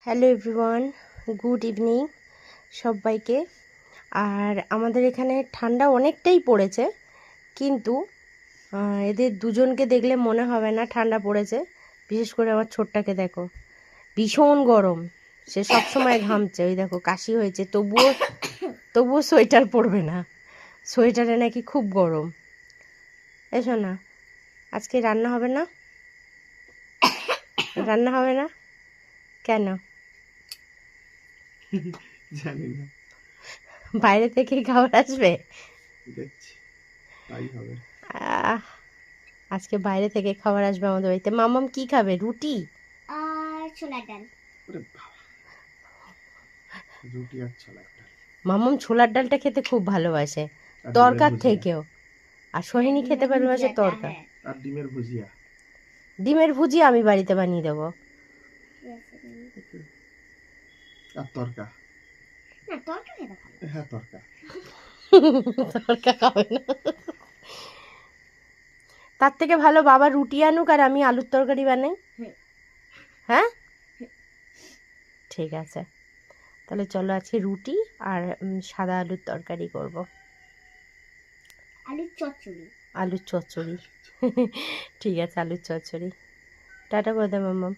Hello everyone, good evening সবাইকে। আর আমাদের এখানে ঠান্ডা অনেকটাই পড়েছে, কিন্তু এদের দুজনকে দেখলে মনে হবে না ঠান্ডা পড়েছে। বিশেষ করে আমার ছোট্টাকে দেখো, ভীষণ গরম, সে সব সময় ঘামছে। ওই দেখো কাশি হয়েছে, তবুও সোয়েটার পরবে না, সোয়েটারে নাকি খুব গরম। এসো না, আজকে রান্না হবে না? রান্না হবে না কেন? জানি না, বাইরে থেকে খাবার আসবে। দেখছি তাই হবে। আজকে বাইরে থেকে খাবার আসবে আমাদের বাড়িতে। মামাম কি খাবে? রুটি আর ছোলার ডাল। ওরে বাবা, রুটি আর ছোলার ডাল। মামাম ছোলার ডালটা খেতে খুব ভালোবাসে, আর তরকার ডিমের ভুজিয়া। থেকেও। আর সোহিনী খেতে ভালোবাসে তরকা। আর ডিমের ভুজিয়া। ডিমের ভুজিয়া আমি বাড়িতে বানিয়ে দেবো। আর তরকা। না, তরকা খেতে ভালো। হ্যাঁ, তরকা। তরকা খাবে না। তার থেকে ভালো বাবা রুটি আনুক আর আমি আলুর তরকারি বানাই। হ্যাঁ, ঠিক আছে, তাহলে চলো আজকে রুটি আর সাদা আলুর তরকারি করব। আলুর চচ্চড়ি। আলুর চচ্চড়ি। ঠিক আছে, আলুর চচ্চড়ি। টাটা করে দে মাম্মাম।